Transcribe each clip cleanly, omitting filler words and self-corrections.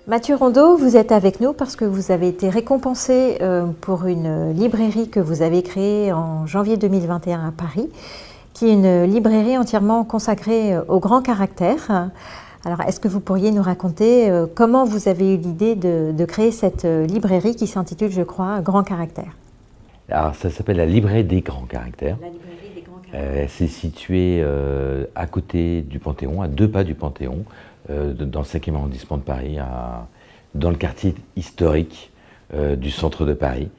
Mathieu Rondeau, vous êtes avec nous parce que vous avez été récompensé pour une librairie que vous avez créée en janvier 2021 à Paris, qui est une librairie entièrement consacrée au grand caractère. Alors, est-ce que vous pourriez nous raconter comment vous avez eu l'idée de créer cette librairie qui s'intitule, je crois, Grand Caractère? Alors, ça s'appelle la librairie des grands caractères. La librairie des grands caractères. C'est situé à côté du Panthéon, à 2 pas du Panthéon, dans le 5e arrondissement de Paris, dans le quartier historique du centre de Paris,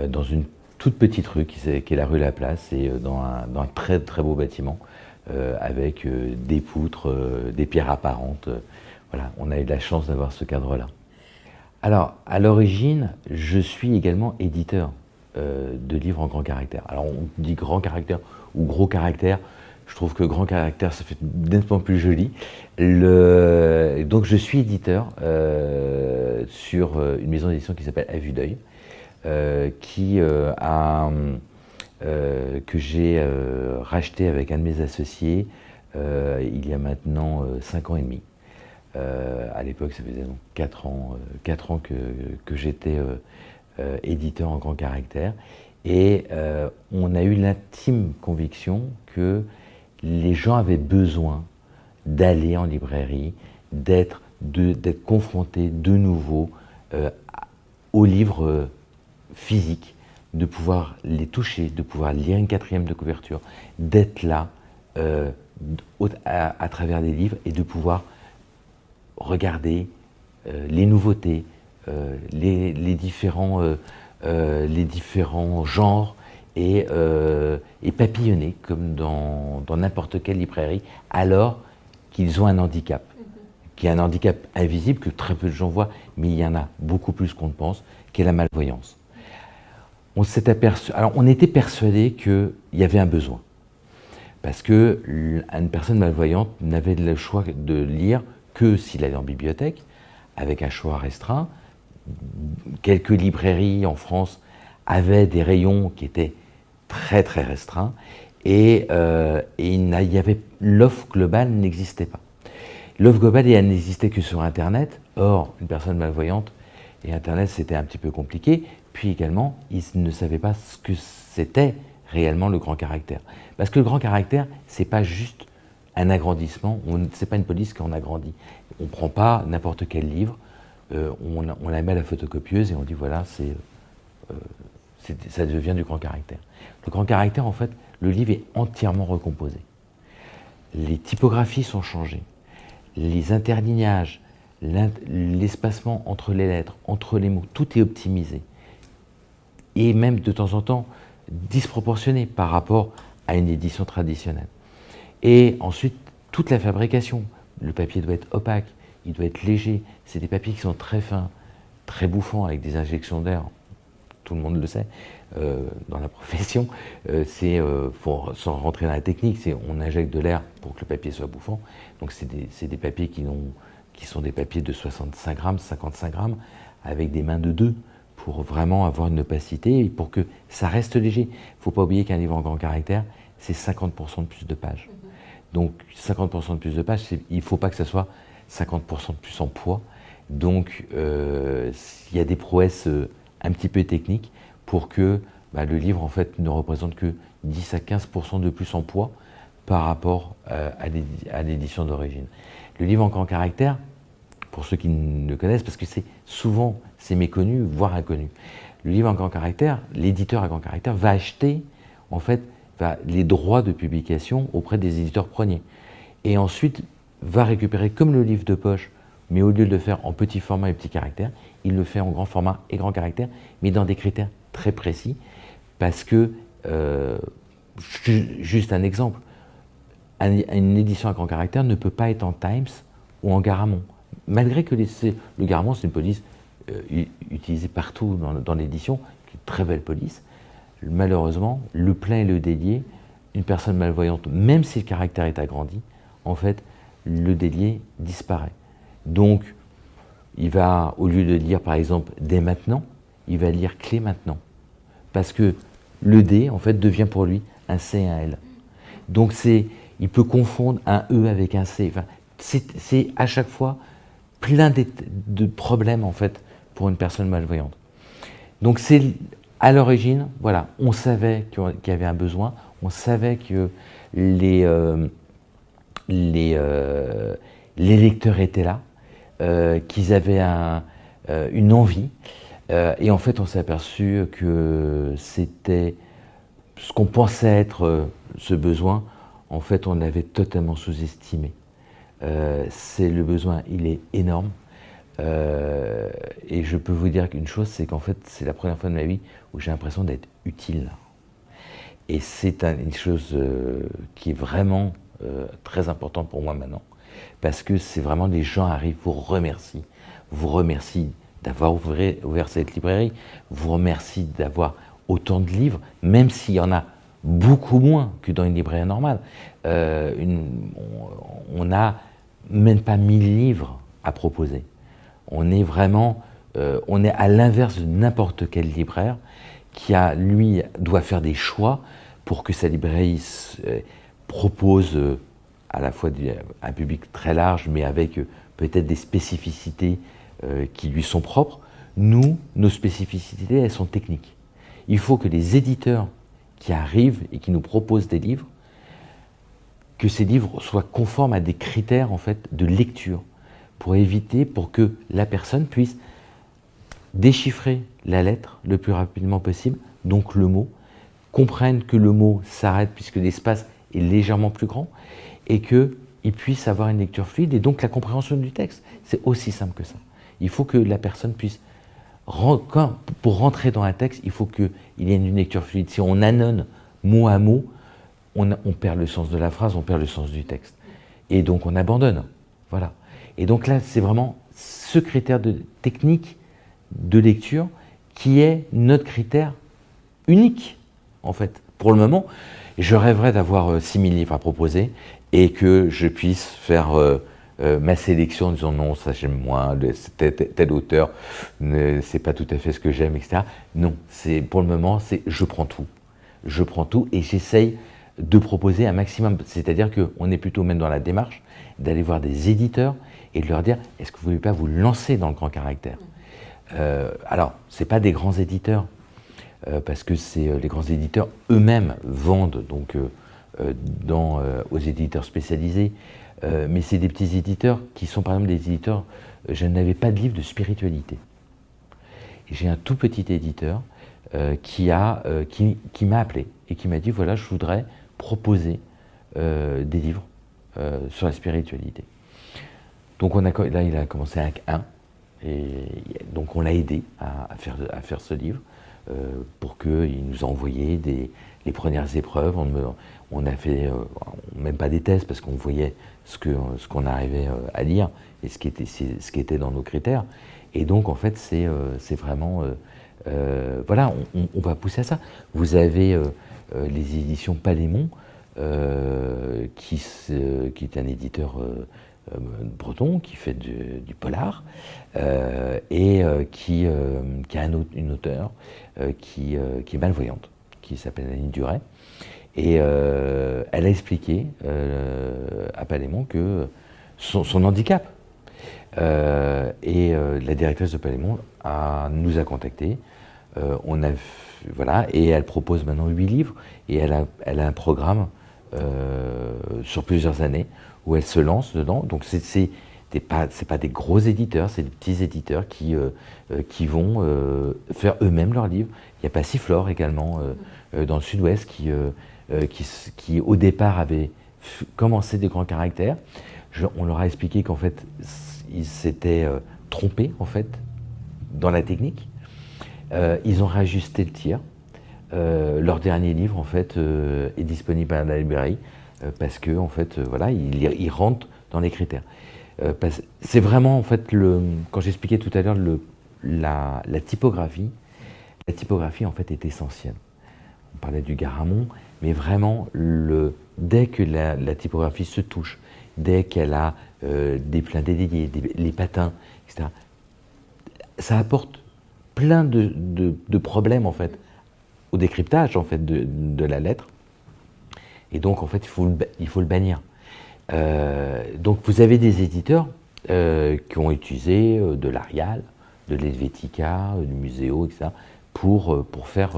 dans une toute petite rue qui est la rue Laplace, et dans un très très beau bâtiment, avec des poutres, des pierres apparentes. Voilà, on a eu de la chance d'avoir ce cadre-là. Alors, à l'origine, je suis également éditeur de livres en grand caractère. Alors, on dit grand caractère ou gros caractère. Je trouve que grand caractère, ça fait nettement plus joli. Donc, je suis éditeur sur une maison d'édition qui s'appelle À Vue d'Œil, que j'ai racheté avec un de mes associés il y a maintenant 5 ans et demi. À l'époque, ça faisait donc 4 ans que j'étais éditeur en grand caractère. Et on a eu l'intime conviction que les gens avaient besoin d'aller en librairie, d'être confrontés de nouveau aux livres physiques, de pouvoir les toucher, de pouvoir lire une 4e de couverture, d'être là à travers des livres et de pouvoir regarder les nouveautés, les différents genres et papillonner comme dans n'importe quelle librairie, alors qu'ils ont un handicap, qui est un handicap invisible que très peu de gens voient, mais il y en a beaucoup plus qu'on ne pense, qui est la malvoyance. On était persuadé qu'il y avait un besoin, parce qu'une personne malvoyante n'avait le choix de lire que s'il allait en bibliothèque, avec un choix restreint. Quelques librairies en France avaient des rayons qui étaient très très restreints, et l'offre globale n'existait pas. L'offre globale, elle n'existait que sur Internet. Or, une personne malvoyante et Internet, c'était un petit peu compliqué. Puis également, ils ne savaient pas ce que c'était réellement le grand caractère. Parce que le grand caractère, c'est pas juste un agrandissement, c'est pas une police qu'on agrandit. On ne prend pas n'importe quel livre, on la met à la photocopieuse et on dit voilà, ça devient du grand caractère. Le grand caractère, en fait, le livre est entièrement recomposé. Les typographies sont changées, les interlignages, l'espacement entre les lettres, entre les mots, tout est optimisé. Et même de temps en temps disproportionné par rapport à une édition traditionnelle. Et ensuite, toute la fabrication. Le papier doit être opaque, il doit être léger. C'est des papiers qui sont très fins, très bouffants, avec des injections d'air. Tout le monde le sait dans la profession. Sans rentrer dans la technique, on injecte de l'air pour que le papier soit bouffant. Donc c'est des papiers qui sont des papiers de 65 grammes, 55 grammes, avec des mains de 2, pour vraiment avoir une opacité et pour que ça reste léger. Il ne faut pas oublier qu'un livre en grand caractère, c'est 50% de plus de pages. Donc 50% de plus de pages, il ne faut pas que ça soit 50% de plus en poids. Donc il y a des prouesses un petit peu techniques pour que le livre en fait ne représente que 10 à 15% de plus en poids par rapport à l'édition d'origine. Le livre en grand caractère, pour ceux qui ne le connaissent, parce que souvent c'est méconnu, voire inconnu. Le livre en grand caractère, l'éditeur à grand caractère va acheter en fait les droits de publication auprès des éditeurs premiers. Et ensuite va récupérer comme le livre de poche, mais au lieu de le faire en petit format et petit caractère, il le fait en grand format et grand caractère, mais dans des critères très précis, parce que, juste un exemple, une édition à grand caractère ne peut pas être en Times ou en Garamond. Malgré que le Garamond, c'est une police utilisée partout dans l'édition, qui est une très belle police, malheureusement, le plein et le délié, une personne malvoyante, même si le caractère est agrandi, en fait, le délié disparaît. Donc, il va, au lieu de lire par exemple dès maintenant, il va lire clé maintenant. Parce que le D, en fait, devient pour lui un C et un L. Donc, il peut confondre un E avec un C. Enfin, c'est à chaque fois plein de problèmes en fait pour une personne malvoyante. Donc c'est à l'origine, voilà, on savait qu'il y avait un besoin, on savait que les lecteurs étaient là, qu'ils avaient une envie, et en fait on s'est aperçu que c'était ce qu'on pensait être ce besoin, en fait on l'avait totalement sous-estimé. C'est le besoin, il est énorme, et je peux vous dire qu'une chose, c'est qu'en fait c'est la première fois de ma vie où j'ai l'impression d'être utile. Et c'est une chose qui est vraiment très importante pour moi maintenant, parce que c'est vraiment les gens arrivent, vous remercient d'avoir ouvert cette librairie, vous remercient d'avoir autant de livres, même s'il y en a beaucoup moins que dans une librairie normale. On n'a même pas 1000 livres à proposer. On est vraiment, on est à l'inverse de n'importe quel libraire qui lui, doit faire des choix pour que sa librairie propose à la fois un public très large, mais avec peut-être des spécificités qui lui sont propres. Nous, nos spécificités, elles sont techniques. Il faut que les éditeurs qui arrivent et qui nous proposent des livres, que ces livres soient conformes à des critères en fait, de lecture, pour que la personne puisse déchiffrer la lettre le plus rapidement possible, donc le mot, comprenne que le mot s'arrête puisque l'espace est légèrement plus grand, et qu'il puisse avoir une lecture fluide et donc la compréhension du texte. C'est aussi simple que ça. Il faut que la personne puisse, pour rentrer dans un texte, il faut qu'il y ait une lecture fluide. Si on annonce mot à mot, on perd le sens de la phrase, on perd le sens du texte. Et donc on abandonne. Voilà. Et donc là, c'est vraiment ce critère technique de lecture qui est notre critère unique, en fait. Pour le moment, je rêverais d'avoir 6000 livres à proposer et que je puisse faire ma sélection en disant non, ça j'aime moins, tel auteur, c'est pas tout à fait ce que j'aime, etc. Non, pour le moment, je prends tout. Je prends tout et j'essaye de proposer un maximum. C'est-à-dire qu'on est plutôt même dans la démarche d'aller voir des éditeurs et de leur dire « Est-ce que vous ne voulez pas vous lancer dans le grand caractère ?» Alors, ce n'est pas des grands éditeurs, parce que les grands éditeurs eux-mêmes vendent donc, aux éditeurs spécialisés, mais c'est des petits éditeurs qui sont par exemple des éditeurs, je n'avais pas de livre de spiritualité. J'ai un tout petit éditeur qui m'a appelé et qui m'a dit voilà, je voudrais proposer des livres sur la spiritualité. Donc là, il a commencé avec un, et donc on l'a aidé à faire ce livre pour qu'il nous a envoyé les premières épreuves. On a fait même pas des tests parce qu'on voyait ce qu'on arrivait à lire et ce qui était dans nos critères. Et donc en fait, c'est vraiment voilà, on va pousser à ça. Vous avez les éditions Palémon, qui est un éditeur breton qui fait du polar et qui a une auteure qui est malvoyante, qui s'appelle Aline Duret. Et elle a expliqué à Palémon que son handicap. Et la directrice de Palémon nous a contactés. Voilà, et elle propose maintenant 8 livres et elle a un programme sur plusieurs années où elle se lance dedans. Donc c'est pas des gros éditeurs, c'est des petits éditeurs qui vont faire eux-mêmes leurs livres. Il y a Passiflore également dans le sud-ouest qui au départ avait commencé des grands caractères. On leur a expliqué qu'en fait ils s'étaient trompés en fait dans la technique. Ils ont réajusté le tir. Leur dernier livre en fait est disponible à la librairie parce que en fait voilà, ils rentrent dans les critères. C'est vraiment en fait quand j'expliquais tout à l'heure la typographie. La typographie en fait est essentielle. On parlait du Garamond, mais vraiment dès que la typographie se touche, dès qu'elle a des pleins déliés, les patins, etc. Ça apporte plein de problèmes en fait au décryptage en fait de la lettre, et donc en fait il faut le bannir. Donc vous avez des éditeurs qui ont utilisé de l'Arial, de l'Helvetica, du Museo, etc., pour faire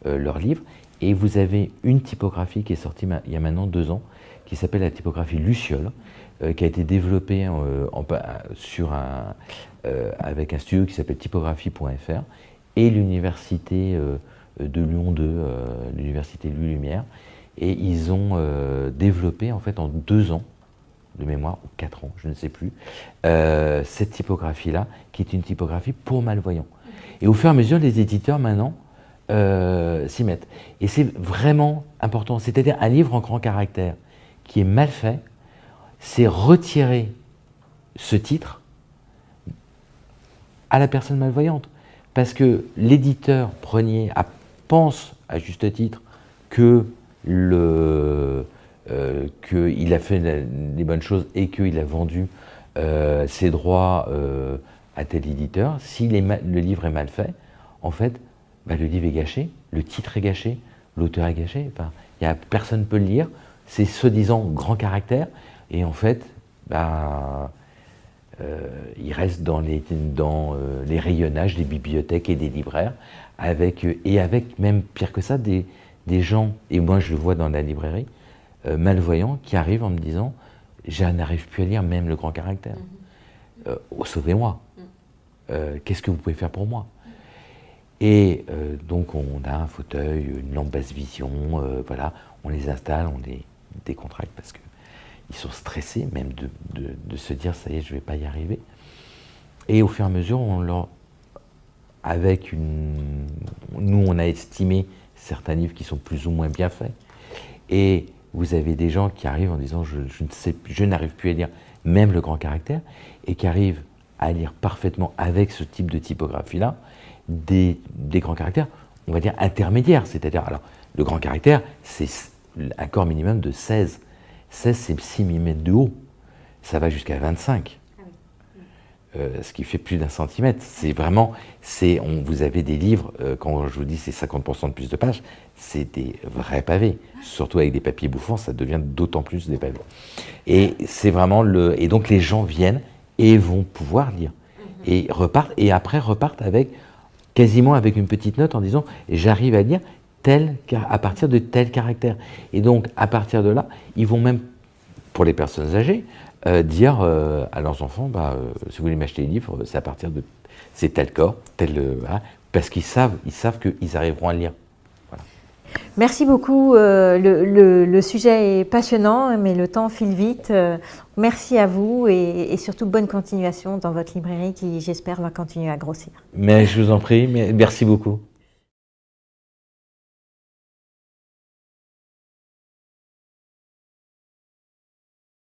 leurs livres. Et vous avez une typographie qui est sortie il y a maintenant 2 ans, qui s'appelle la typographie Luciole, qui a été développée avec un studio qui s'appelle typographie.fr et l'université de Lyon 2, l'université Louis Lumière. Et ils ont développé en fait en 2 ans, de mémoire, ou 4 ans, je ne sais plus, cette typographie-là, qui est une typographie pour malvoyants. Et au fur et à mesure, les éditeurs maintenant s'y mettent. Et c'est vraiment important, c'est-à-dire un livre en grand caractère qui est mal fait, c'est retirer ce titre à la personne malvoyante. Parce que l'éditeur pense à juste titre qu'il a fait les bonnes choses et qu'il a vendu ses droits à tel éditeur. Si le livre est mal fait, en fait, le livre est gâché, le titre est gâché, l'auteur est gâché, personne ne peut le lire, c'est soi-disant grand caractère, et en fait, il reste dans les rayonnages des bibliothèques et des libraires, avec même pire que ça, des gens, et moi je le vois dans la librairie, malvoyants qui arrivent en me disant « je n'arrive plus à lire même le grand caractère, sauvez-moi, qu'est-ce que vous pouvez faire pour moi ?» Et donc on a un fauteuil, une lampe basse vision, voilà, on les installe, on les décontracte parce qu'ils sont stressés même de se dire ça y est, je ne vais pas y arriver. Et au fur et à mesure, nous on a estimé certains livres qui sont plus ou moins bien faits. Et vous avez des gens qui arrivent en disant je n'arrive plus à lire même le grand caractère, et qui arrivent à lire parfaitement avec ce type de typographie-là des grands caractères, on va dire intermédiaires. C'est-à-dire, alors, le grand caractère, c'est un corps minimum de 16. 16, c'est 6 mm de haut. Ça va jusqu'à 25. Ce qui fait plus d'1 centimètre. C'est vraiment, vous avez des livres, quand je vous dis c'est 50% de plus de pages, c'est des vrais pavés. Surtout avec des papiers bouffants, ça devient d'autant plus des pavés. Et c'est vraiment et donc les gens viennent et vont pouvoir lire. Et après repartent quasiment avec une petite note en disant j'arrive à lire à partir de tel caractère. Et donc à partir de là, ils vont même, pour les personnes âgées, dire à leurs enfants, si vous voulez m'acheter des livres, c'est à partir de tel corps, parce qu'ils savent qu'ils arriveront à le lire. Voilà. Merci beaucoup. Le sujet est passionnant, mais le temps file vite. Merci à vous et surtout bonne continuation dans votre librairie qui, j'espère, va continuer à grossir. Mais je vous en prie, merci beaucoup.